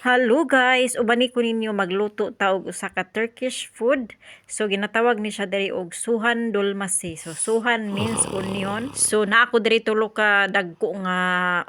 Hello guys, ubani ko ninyo magluto ta og usa ka Turkish food. So ginatawag ni siya diri og suhan dolmasi. So suhan means onion. So naa ko diri tulo ka dagko nga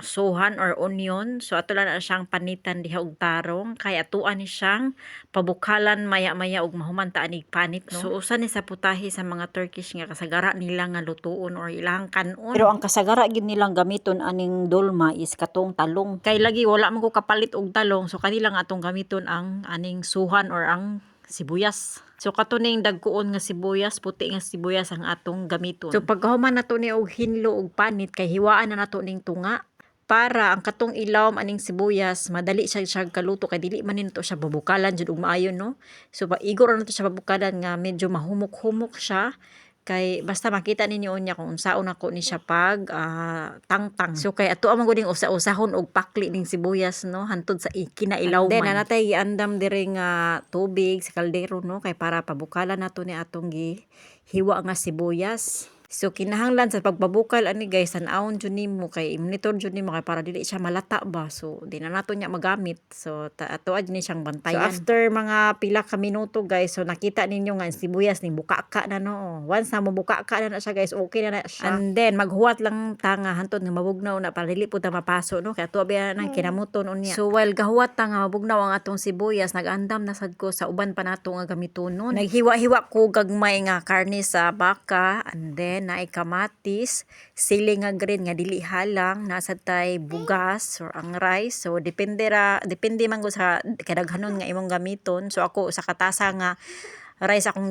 suhan or onion. So ato lang na siyang panitan diha og tarong kay atuan ni siyang pabukalan maya-maya og mahuman ta anig panit no. So usa ni sa putahe sa mga Turkish nga kasagara nila nga lutuon or ilang kanon. Pero ang kasagara gid nilang gamiton aning dolma is katong talong. Kay lagi wala man ko kapalit og talong. So kanila nga atong gamiton ang aning suhan or ang sibuyas. So katuning dagkuon nga sibuyas, puti nga sibuyas ang atong gamiton. So pagkahuman nato ni og hinlo og panit kay hiwaan na nato ning tunga para ang katong ilawom aning sibuyas madali siya kaluto kay dili man nito siya babukalan jud og maayo no. So paigor na to siya babukalan nga medyo mahumok-humok siya. Kay basta makita ninyo unya kung unsaon ako ni siya pag tangtang. So kay ato amang guding usa-usahon og pakli ning sibuyas no hantod sa kinailaw man. Then natay giandam diri nga tubig sa kaldero no kay para pabukalan nato ni atong hiwa nga sibuyas. So kinahanglan sa pagbabukal ani guys tan-awon jud nimo kay monitor jud nimo kay para dili siya malata ba. So di na nato nya magamit. So ato ni siyang bantayan. So after mga pila ka minuto guys so nakita ninyo nga sibuyas ning buka-ka na no. Once na mabuka-ka na siya guys okay na siya. And then maghuwat lang ta nga hantod nga mabugnaw na para dili pud ta mapaso no kay ato biya nang kinamuton unya. So while gahuwat ta nga mabugnaw ang atong sibuyas nagandam na sad ko sa uban pa nato nga gamitonon. Naghiwa-hiwa ko gagmay nga karne sa baka and then naay kamatis, sili nga green nga dili halang, nasa tay bugas or ang rice. So depende man ko sa kadaghanon nga imong gamiton. So ako sa katasa nga rice akong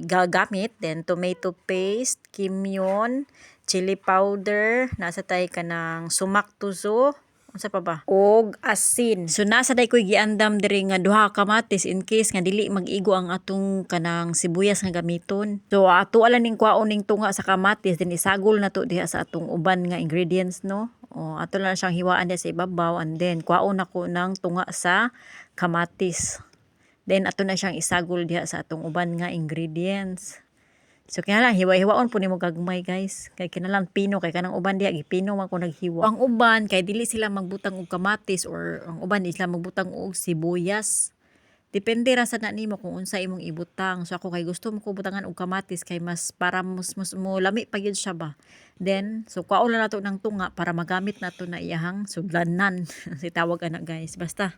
gagamit, then tomato paste, kimyon, chili powder, nasa tay kanang sumak tuzo, unsa pa ba? Og asin. So nasa day koy giandam diri nga duha ka kamatis in case nga dili mag-igo ang atong kanang sibuyas nga gamiton. So ato ala ning kwaon ning tunga sa kamatis then isagol na to diha sa atong uban nga ingredients no. O ato lang siyang hiwaan diha sa ibabaw and then kwaon ako ng tunga sa kamatis. Then ato na siyang isagol diha sa atong uban nga ingredients. So kinalang hiwa-hiwaon po nimo gagmay guys. Kay kinalang pino kay kanang uban diha gipino man ko naghiwa. Ang uban kay dili sila magbutang og kamatis or ang uban di sila magbutang og sibuyas. Depende ra sa na nimo kung unsa imong ibutang. So ako kay gusto mo ko butangan og kamatis kay mas para mas mo lami pa gyud siya ba. Then so kwaon na nato ng tunga para magamit nato na iyahang sudlanan. Si tawag ana guys. Basta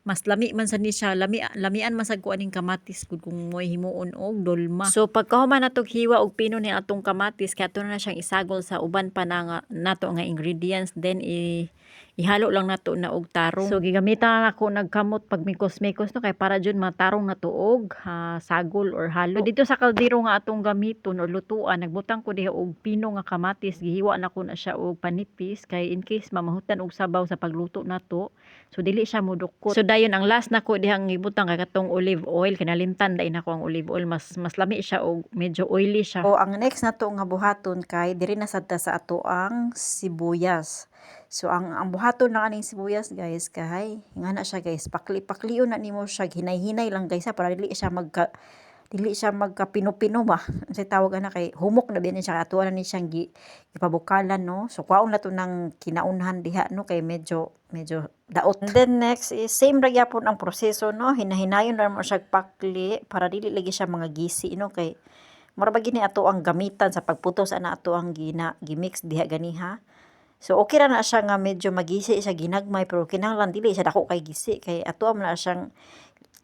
mas lami man sa ni siya, lamian man sad ko aning kamatis gud kung moy himuon og dolma. So pagkahuman natog hiwa og pino ni atong kamatis kay ato na siyang isagol sa uban pa na nato nga ingredients then ihalo lang nato na og tarong. So gigamitan ako nagkamot pag mikos-mikos no kay para jud matarong nato og sagol or halo. So, dito sa kaldero nga atong gamiton or lutuan nagbutang ko diha og pino nga kamatis gihiwa na ko na siya og panipis kay in case mamahutan og sabaw sa pagluto nato. So dili siya modukot. So dayon ang last nako dihang ibutang kay katong olive oil kinalimtan dai nako ang olive oil mas lami siya og medyo oily siya. So ang next nato nga buhaton kay diri na sad ta sa ato ang sibuyas. So ang buhaton ng aning sibuyas guys kay ngana siya guys pakli-paklion na nimo siya hinay-hinay lang guys para dili siya magka-pino-pino ba sa tawag ana kay humok na biyan siya ato na ni siyang gipabukalan no. So kwaon na to nang kinaunhan diha no kay medyo daot. And then next is same ra gyapon ang proseso no hinahinayon ra mo siya pakli para dili lagi siya mga gisi no kay mura ba gini ato ang gamitan sa pagputos ana ato ang gimix diha ganiha. So okay ra na siya nga medyo magisi siya ginagmay pero kinahanglan dili siya dako kay gisi kay ato man na siyang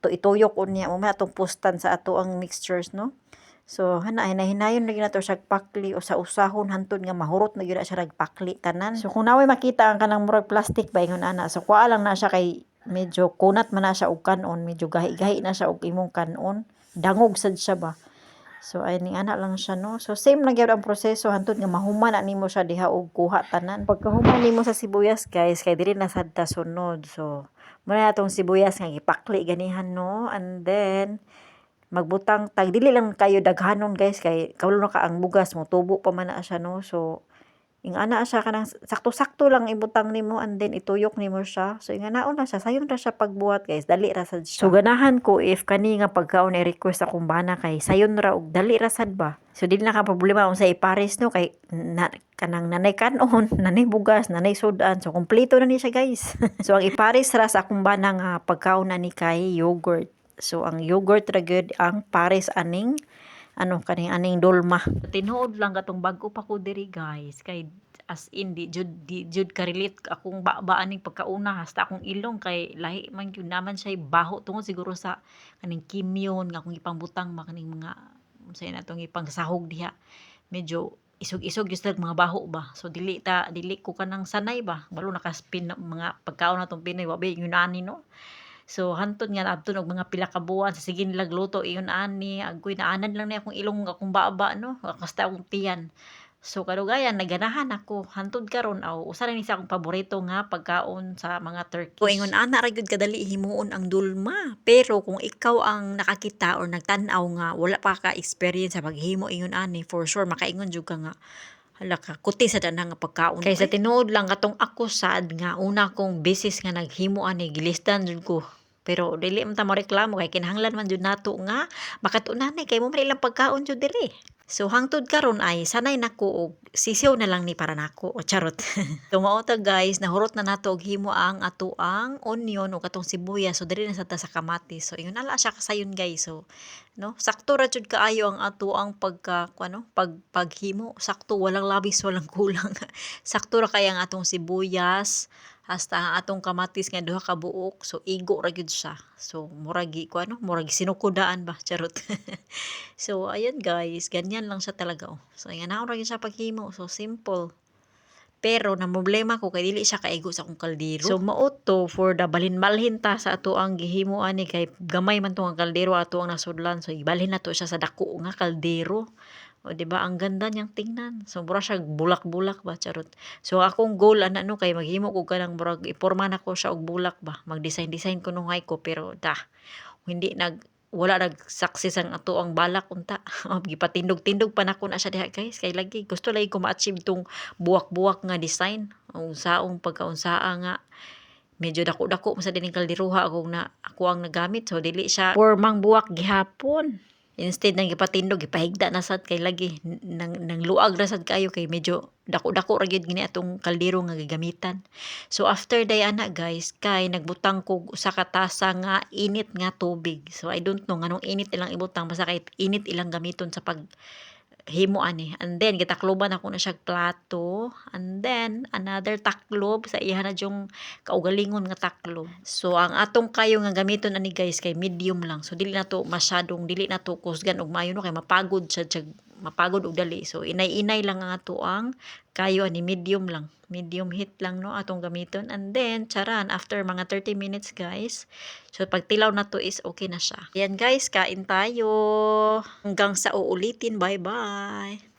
ituyok unya mo atong pustan sa ato ang mixtures no. So hinahinayon lagi nato siya pakli o sa usahon hantod nga mahurot na gyud siya nagpakli tanan. So kung naway makita ang kanang murag plastic ba ingon ana so kuha lang na siya kay medyo kunat man na siya og kanon medyo gahi-gahi na siya og imong kanon dangog sad siya ba. So ay ning ana lang siya no. So same lang gyud ang proseso hantod nga mahuman na nimo siya diha og kuha tanan. Pagkahuman nimo sa sibuyas guys kay dili na sad ta sunod. So muna natong sibuyas nga gipakli ganihan no and then magbutang tag dili lang kayo daghanon guys kay kaulo na ka ang bugas mo tubo pa man na siya no. So Ingana siya kanang sakto-sakto lang ibutang nimo and then ituyok nimo siya. So inganaon na siya, sayon ra siya pagbuhat guys, dali ra sad siya. So ganahan ko if kani nga pagkaon i-request akong bana kay sayon ra og dali ra sad ba. So dili na ka problema kung sa ipares no kay kanang nanay kanon, nanay bugas, nanay sudan. So kompleto na ni siya guys. So ang ipares ra sa akong bana nga pagkaon na ni kay yogurt. So ang yogurt ra gyud ang pares aning kaning aning dolma. Tinuod lang katong bago pa ko diri guys kay as in di jud ka-relate akong baaning pagkauna hasta akong ilong kay lahi man gyud naman siya baho tungod siguro sa kaning kimyon nga akong ipambutang kaning mga unsay na tong ipangsahog diha. Medyo isog-isog gyud mga baho ba. So dili ko kanang sanay ba. Balo nakaspin mga pagkaon natong Pinoy wa ba yun ani no. So hantod nga naadton og mga pila ka buwan sa sige nila gluto iyon ani agoy naanan lang ni akong ilong akong baba no kasta akong tiyan. So kadugayan naganahan ako hantod karon usa na ni sa akong paborito nga pagkaon sa mga Turkish. So ingon ana ra gyud kadali himuon ang dulma. Pero kung ikaw ang nakakita or nagtan-aw nga wala pa ka experience sa paghimo ingon ani for sure makaingon jud ka nga hala ka, kuti sa dana nga pagkaon. Kaysa tinuod lang katong ako sad nga una kong beses nga naghimo ani gilistan jud ko. Pero dili man ta mo reklamo kay kinahanglan man jud nato nga makatunan kay mo man ilang pagkaon jud diri. So hangtod karon ay sanay nako og sisiw na lang ni para nako o charot. So mao ta guys, nahurot na nato og himo ang atoang onion o katong sibuyas. So diri na sa ta sa kamatis. So ingon ala siya kasayon guys. So no, sakto ra jud kaayo ang atoang paghimo. Sakto walang labis, walang kulang. Sakto ra kay ang atong sibuyas hasta ang atong kamatis nga duha ka buok. So igo ra gyud siya. So muragi sinukudaan ba charot. So ayun guys, ganyan lang siya talaga So inganaon ra gyud siya paghimo. So simple. Pero na problema ko kay dili siya kaigo sa akong kaldero. So mao to for the balhin-balhin ta sa ato ang gihimo ani kay gamay man tong kaldero ato ang nasudlan. So ibalhin na to siya sa dako nga kaldero. O di ba ang ganda niyang tingnan. So mura siya bulak-bulak ba charot. So akong goal no kay maghimo ko kanang murag iporma na ko siya og bulak ba. Mag-design ko nungay ko pero hindi wala nag-success ang ato ang balak unta. Gipatindog-tindog pa nako na siya diha guys kay lagi gusto lagi ko ma-achieve tong buwak-buwak nga design. Unsaong pagkaunsaa nga medyo dako-dako sa dining kalderuha ako ang nagamit so dili siya formang buwak gihapon. Instead nang gipatindog gipahigda na sad kay lagi nang luag ra sad kayo kay medyo dako-dako ra gyud gini atong kaldero nga gagamitan. So after day ana guys kay nagbutang ko usa ka tasa nga init nga tubig. So I don't know nganong init ilang ibutang basta kay init ilang gamiton sa paghimo ani. And then gitakloban ako na siya plato and then another taklob sa iya na yung kaugalingon nga taklob. So ang atong kayo nga gamiton ani guys kay medium lang. So dili na to kusgan og maayo no kay mapagod og dali. So inay-inay lang ang ato ang kayo ani medium lang. Medium heat lang no atong gamiton and then charan after mga 30 minutes guys. So pag tilaw na to is okay na siya. Yan guys, kain tayo. Hanggang sa uulitin. Bye bye.